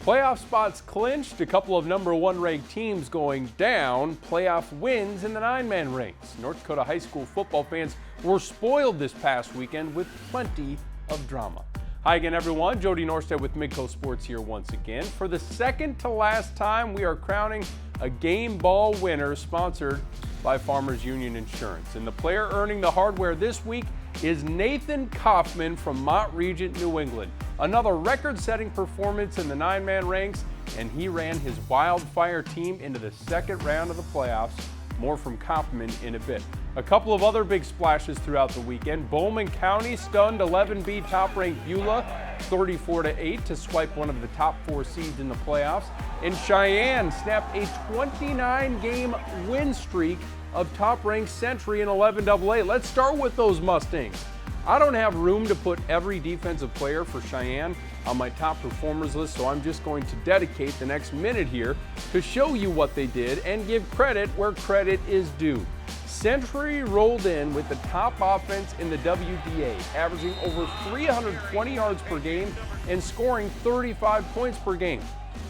Playoff spots clinched, a couple of number 1 ranked teams going down, playoff wins in the 9-man ranks. North Dakota high school football fans were spoiled this past weekend with plenty of drama. Hi again, everyone. Jody Norstedt with Midco Sports here once again. For the second to last time, we are crowning a game ball winner sponsored by Farmers Union Insurance. And the player earning the hardware this week is Nathan Kaufman from Mott-Regent-New England. Another record-setting performance in the 9-man ranks, and he ran his wildfire team into the second round of the playoffs. More from Kaufman in a bit. A couple of other big splashes throughout the weekend. Bowman County stunned 11B top-ranked Beulah 34-8 to swipe one of the top 4 seeds in the playoffs. And Cheyenne snapped a 29-game win streak of top-ranked Century in 11AA. Let's start with those Mustangs. I don't have room to put every defensive player for Cheyenne on my top performers list, so I'm just going to dedicate the next minute here to show you what they did and give credit where credit is due. Century rolled in with the top offense in the WDA, averaging over 320 yards per game and scoring 35 points per game.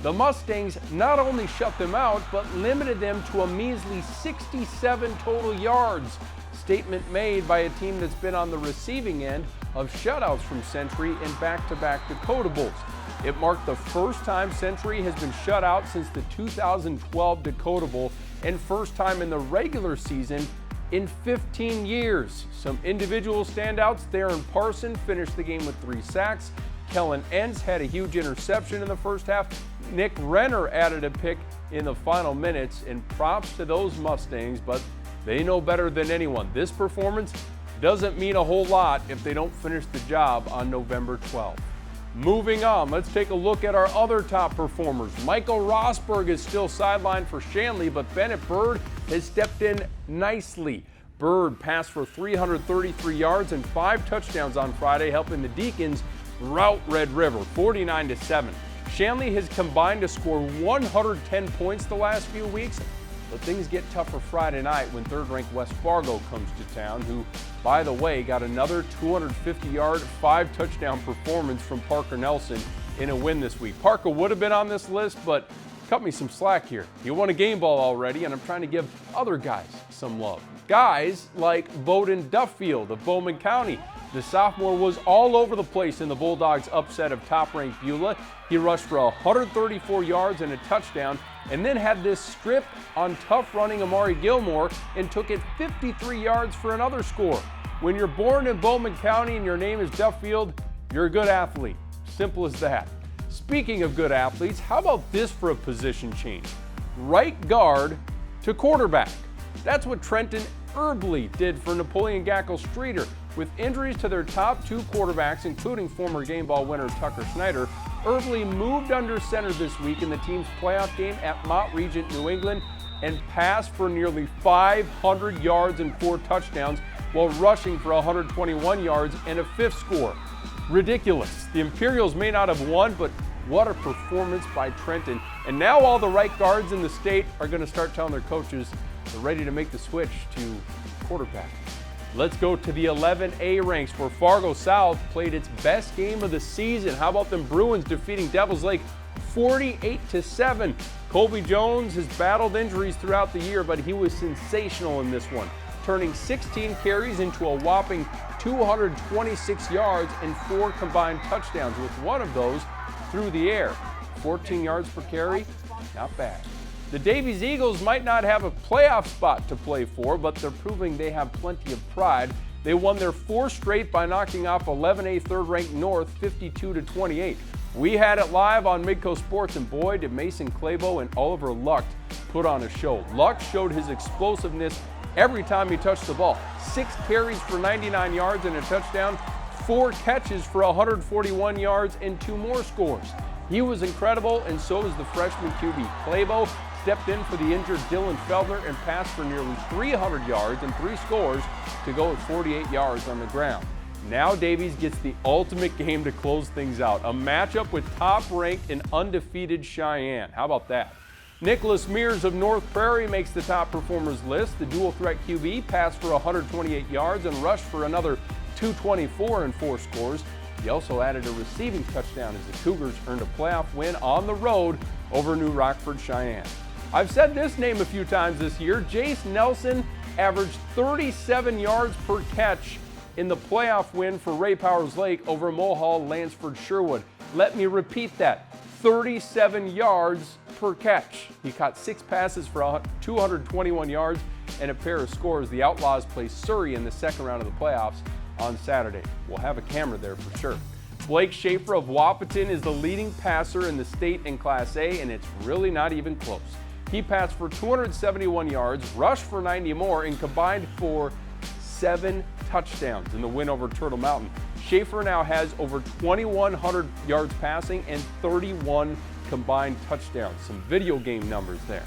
The Mustangs not only shut them out, but limited them to a measly 67 total yards. Statement made by a team that's been on the receiving end of shutouts from Century in back-to-back Dakota Bowls. It marked the first time Century has been shut out since the 2012 Dakota Bowl and first time in the regular season in 15 years. Some individual standouts: Theron Parson finished the game with 3 sacks. Kellen Entz had a huge interception in the first half. Nick Renner added a pick in the final minutes, and props to those Mustangs, but they know better than anyone. This performance doesn't mean a whole lot if they don't finish the job on November 12th. Moving on, let's take a look at our other top performers. Michael Rosberg is still sidelined for Shanley, but Bennett Burd has stepped in nicely. Burd passed for 333 yards and 5 touchdowns on Friday, helping the Deacons rout Red River 49-7. Shanley has combined to score 110 points the last few weeks, but things get tougher Friday night when third-ranked West Fargo comes to town, who, by the way, got another 250-yard, 5-touchdown performance from Parker Nelson in a win this week. Parker would have been on this list, but cut me some slack here. He won a game ball already, and I'm trying to give other guys some love. Guys like Bohden Duffield of Bowman County. The sophomore was all over the place in the Bulldogs' upset of top-ranked Beulah. He rushed for 134 yards and a touchdown, and then had this strip on tough-running Amari Gilmore and took it 53 yards for another score. When you're born in Bowman County and your name is Duffield, you're a good athlete. Simple as that. Speaking of good athletes, how about this for a position change? Right guard to quarterback. That's what Trenton 𝗕𝗹𝗹 did for Napoleon-Gackle-Streeter. With injuries to their top 2 quarterbacks, including former game ball winner Tucker Snyder, 𝗕𝗹𝗋 moved under center this week in the team's playoff game at Mott-Regent-New England and passed for nearly 500 yards and 4 touchdowns while rushing for 121 yards and a 5th score. Ridiculous. The Imperials may not have won, but what a performance by Trenton. And now all the right guards in the state are going to start telling their coaches they're ready to make the switch to quarterback. Let's go to the 11A ranks, where Fargo South played its best game of the season. How about them Bruins defeating Devils Lake 48-7? Kolby Jones has battled injuries throughout the year, but he was sensational in this one, turning 16 carries into a whopping 226 yards and 4 combined touchdowns, with one of those through the air. 14 yards per carry, not bad. The Davies Eagles might not have a playoff spot to play for, but they're proving they have plenty of pride. They won their 4th straight by knocking off 11A third-ranked North 52-28. We had it live on Midco Sports, and boy, did Mason 𝗕𝗡𝗋 and Oliver Luck put on a show. Luck showed his explosiveness every time he touched the ball. 6 carries for 99 yards and a touchdown, 4 catches for 141 yards and 2 more scores. He was incredible, and so is the freshman QB. 𝗕𝗡𝗋 stepped in for the injured Dylan Feldner and passed for nearly 300 yards and 3 scores to go with 48 yards on the ground. Now Davies gets the ultimate game to close things out, a matchup with top-ranked and undefeated Cheyenne. How about that? Nicholas Mears of North Prairie makes the top performers list. The dual-threat QB passed for 128 yards and rushed for another 224 and 4 scores. He also added a receiving touchdown as the Cougars earned a playoff win on the road over New Rockford-Cheyenne. I've said this name a few times this year. Jace Nelson averaged 37 yards per catch in the playoff win for Ray Powers Lake over Mulhall-Lansford-Sherwood. Let me repeat that, 37 yards per catch. He caught 6 passes for 221 yards and a pair of scores. The Outlaws play Surrey in the second round of the playoffs on Saturday. We'll have a camera there for sure. Blake Schafer of Wahpeton is the leading passer in the state in Class A, and it's really not even close. He passed for 271 yards, rushed for 90 more, and combined for 7 touchdowns in the win over Turtle Mountain. Schafer now has over 2,100 yards passing and 31 combined touchdowns. Some video game numbers there.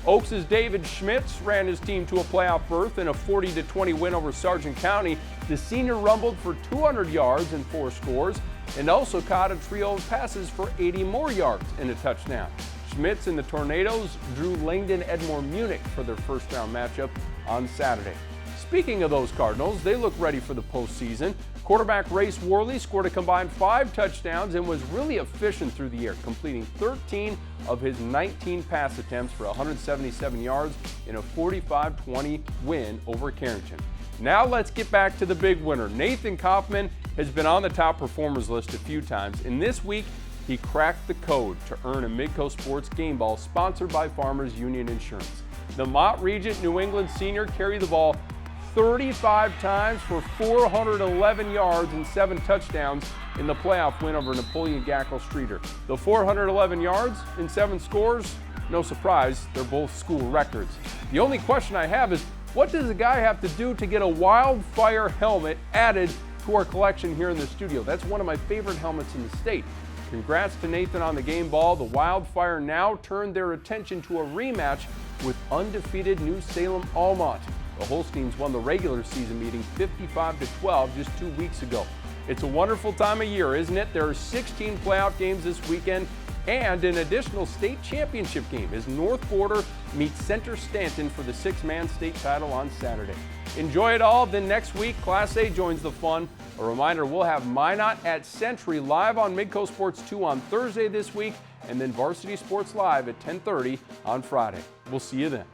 Oaks' David Schmitz ran his team to a playoff berth in a 40-20 win over Sargent County. The senior rumbled for 200 yards and 4 scores and also caught a trio of passes for 80 more yards and a touchdown. Schmitz and the Tornadoes drew Langdon-Edmore Munich for their first-round matchup on Saturday. Speaking of those Cardinals, they look ready for the postseason. Quarterback Race Worley scored a combined 5 touchdowns and was really efficient through the air, completing 13 of his 19 pass attempts for 177 yards in a 45-20 win over Carrington. Now let's get back to the big winner. Nathan Kaufman has been on the top performers list a few times, and this week he cracked the code to earn a Midco Sports game ball sponsored by Farmers Union Insurance. The Mott-Regent-New England senior carried the ball 35 times for 411 yards and 7 touchdowns in the playoff win over Napoleon-Gackle-Streeter. The 411 yards and 7 scores, no surprise, they're both school records. The only question I have is, what does a guy have to do to get a Wildfire helmet added to our collection here in the studio? That's one of my favorite helmets in the state. Congrats to Nathan on the game ball. The Wildfire now turned their attention to a rematch with undefeated New Salem Almont. The Holsteins won the regular season meeting 55-12 just 2 weeks ago. It's a wonderful time of year, isn't it? There are 16 playoff games this weekend and an additional state championship game as North Border meets Center Stanton for the 6-man state title on Saturday. Enjoy it all. Then next week, Class A joins the fun. A reminder, we'll have Minot at Century live on Midco Sports 2 on Thursday this week, and then Varsity Sports Live at 10:30 on Friday. We'll see you then.